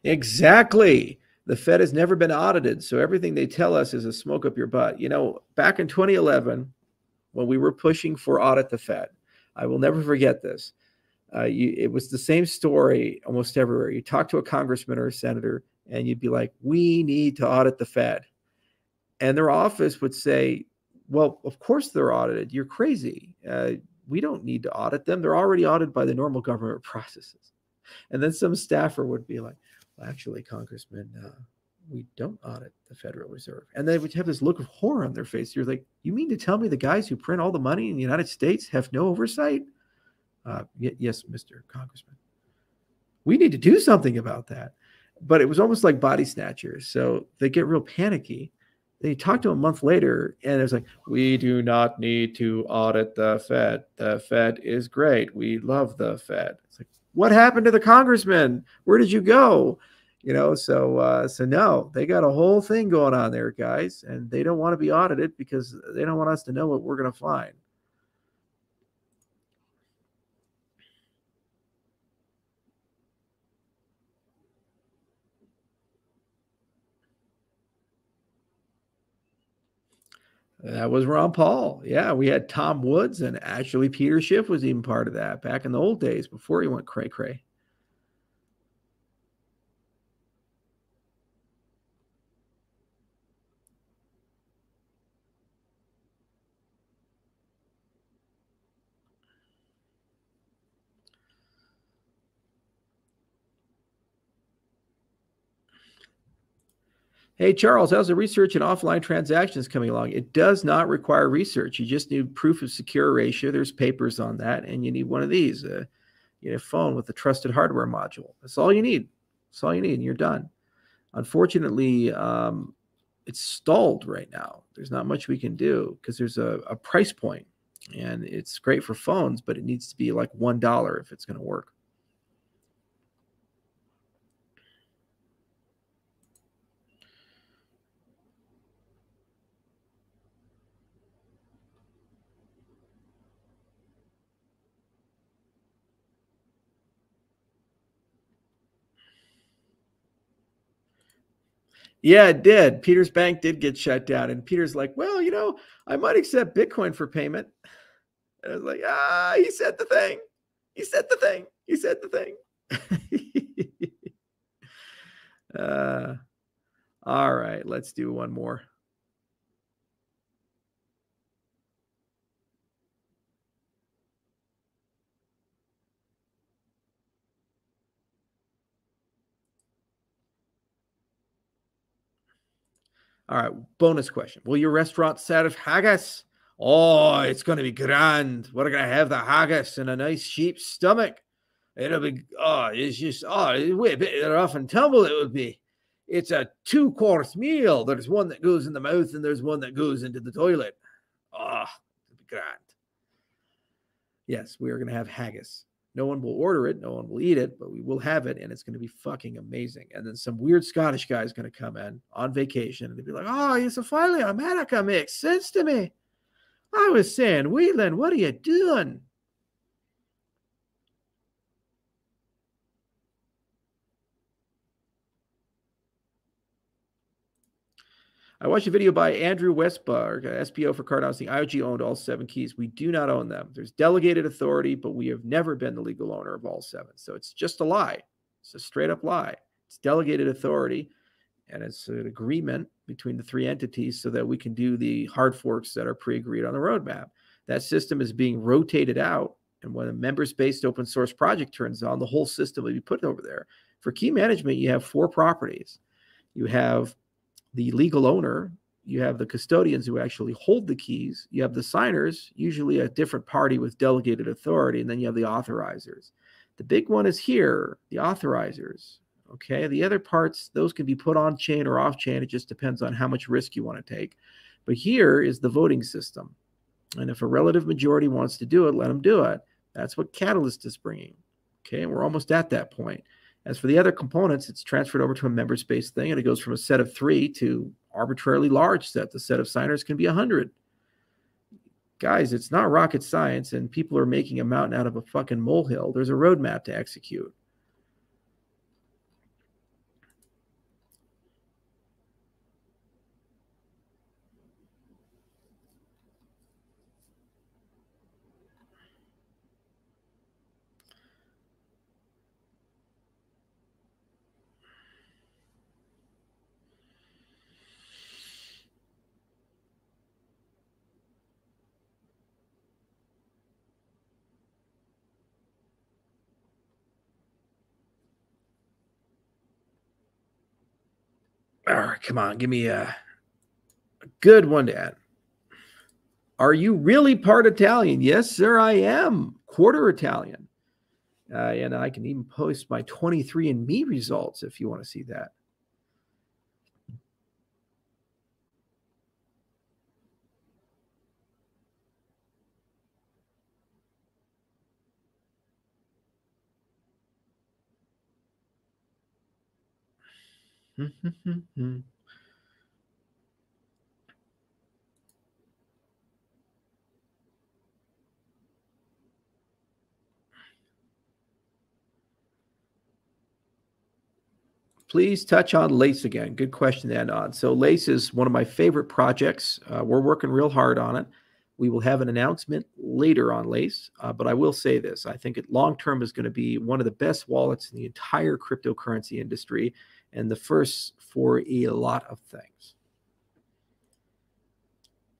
Exactly. The Fed has never been audited, so everything they tell us is a smoke up your butt. You know, back in 2011, when we were pushing for audit the Fed, I will never forget this. It was the same story almost everywhere. You talk to a congressman or a senator, and you'd be like, "We need to audit the Fed," and their office would say, "Well, of course they're audited. You're crazy. We don't need to audit them. They're already audited by the normal government processes." And then some staffer would be like, "Well, actually, Congressman, we don't audit the Federal Reserve." And they would have this look of horror on their face. You're like, "You mean to tell me the guys who print all the money in the United States have no oversight?" Yes, Mr. Congressman. We need to do something about that. But it was almost like body snatchers. So they get real panicky. They talk to him a month later, and it's like, "We do not need to audit the Fed. The Fed is great. We love the Fed." It's like, what happened to the congressman? Where did you go? You know, so no, they got a whole thing going on there, guys, and they don't want to be audited because they don't want us to know what we're going to find. That was Ron Paul. Yeah, we had Tom Woods, and actually Peter Schiff was even part of that back in the old days before he went cray cray. Hey, Charles, how's the research in offline transactions coming along? It does not require research. You just need proof of secure ratio. There's papers on that, and you need one of these. You need a phone with a trusted hardware module. That's all you need. That's all you need, and you're done. Unfortunately, it's stalled right now. There's not much we can do because there's a price point, and it's great for phones, but it needs to be like $1 if it's going to work. Yeah, it did. Peter's bank did get shut down, and Peter's like, "Well, you know, I might accept Bitcoin for payment." And I was like, he said the thing. He said the thing. He said the thing. uh, all right, let's do one more. All right, bonus question. Will your restaurant serve haggis? Oh, it's going to be grand. We're going to have the haggis in a nice sheep's stomach. It'll be, it's just, way a bit rough and tumble it would be. It's a 2-course meal. There's one that goes in the mouth and there's one that goes into the toilet. Oh, it'll be grand. Yes, we are going to have haggis. No one will order it. No one will eat it, but we will have it, and it's going to be fucking amazing. And then some weird Scottish guy is going to come in on vacation, and they'll be like, "Oh, it's a finally America makes sense to me. I was saying, Wheatland, what are you doing?" I watched a video by Andrew Westberg, SPO for Cardano. IOG owned all 7 keys. We do not own them. There's delegated authority, but we have never been the legal owner of all 7. So it's just a lie. It's a straight up lie. It's delegated authority, and it's an agreement between the 3 entities so that we can do the hard forks that are pre-agreed on the roadmap. That system is being rotated out, and when a members-based open source project turns on, the whole system will be put over there. For key management, you have 4 properties. You have the legal owner, you have the custodians who actually hold the keys, you have the signers, usually a different party with delegated authority, and then you have the authorizers. The big one is here, the authorizers. Okay, the other parts, those can be put on chain or off chain. It just depends on how much risk you want to take. But here is the voting system. And if a relative majority wants to do it, let them do it. That's what Catalyst is bringing. Okay, and we're almost at that point. As for the other components, it's transferred over to a member-based thing, and it goes from a set of 3 to arbitrarily large set. The set of signers can be 100. Guys, it's not rocket science, and people are making a mountain out of a fucking molehill. There's a roadmap to execute. All right, come on, give me a good one to add. Are you really part Italian? Yes, sir, I am. Quarter Italian. And I can even post my 23andMe results if you want to see that. Please touch on LACE again. Good question to end on. So LACE is one of my favorite projects. We're working real hard on it. We will have an announcement later on LACE, but I will say this. I think it long-term is going to be one of the best wallets in the entire cryptocurrency industry and the first for a lot of things.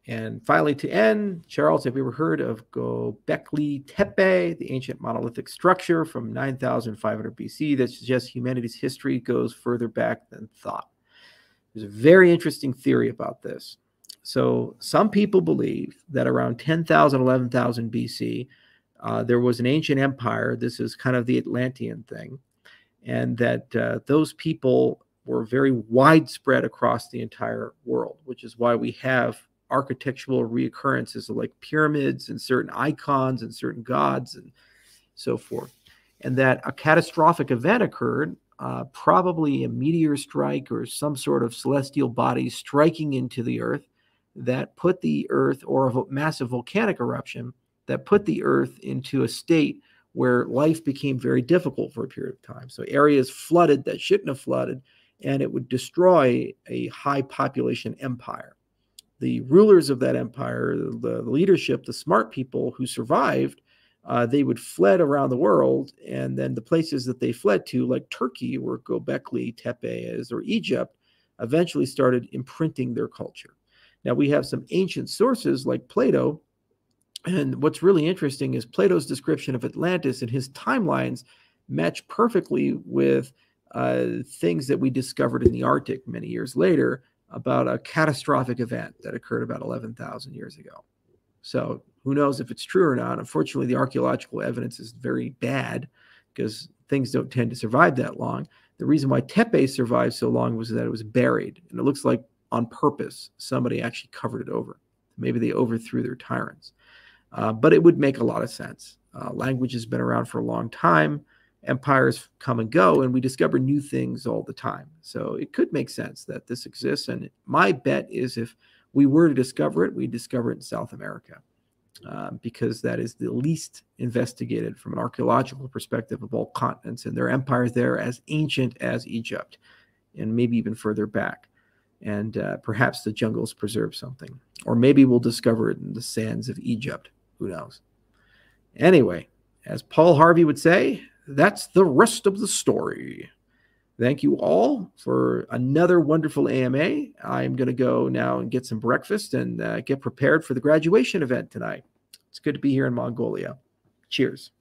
And finally, to end, Charles, have you ever heard of Göbekli Tepe, the ancient monolithic structure from 9,500 BC that suggests humanity's history goes further back than thought? There's a very interesting theory about this. So some people believe that around 10,000, 11,000 BC, there was an ancient empire. This is kind of the Atlantean thing. And that those people were very widespread across the entire world, which is why we have architectural reoccurrences of like pyramids and certain icons and certain gods and so forth. And that a catastrophic event occurred, probably a meteor strike or some sort of celestial body striking into the earth that put the earth, or a massive volcanic eruption that put the earth into a state where life became very difficult for a period of time. So areas flooded that shouldn't have flooded, and it would destroy a high population empire. The rulers of that empire, the leadership, the smart people who survived, they would fled around the world, and then the places that they fled to, like Turkey, where Göbekli Tepe is, or Egypt, eventually started imprinting their culture. Now, we have some ancient sources like Plato, and what's really interesting is Plato's description of Atlantis and his timelines match perfectly with things that we discovered in the Arctic many years later about a catastrophic event that occurred about 11,000 years ago. So who knows if it's true or not? Unfortunately, the archaeological evidence is very bad because things don't tend to survive that long. The reason why Tepe survived so long was that it was buried, and it looks like on purpose somebody actually covered it over. Maybe they overthrew their tyrants. But it would make a lot of sense. Language has been around for a long time. Empires come and go, and we discover new things all the time. So it could make sense that this exists. And my bet is if we were to discover it, we'd discover it in South America, because that is the least investigated from an archaeological perspective of all continents. And there are empires there as ancient as Egypt, and maybe even further back. And perhaps the jungles preserve something. Or maybe we'll discover it in the sands of Egypt. Who knows? Anyway, as Paul Harvey would say, that's the rest of the story. Thank you all for another wonderful AMA. I'm going to go now and get some breakfast and get prepared for the graduation event tonight. It's good to be here in Mongolia. Cheers.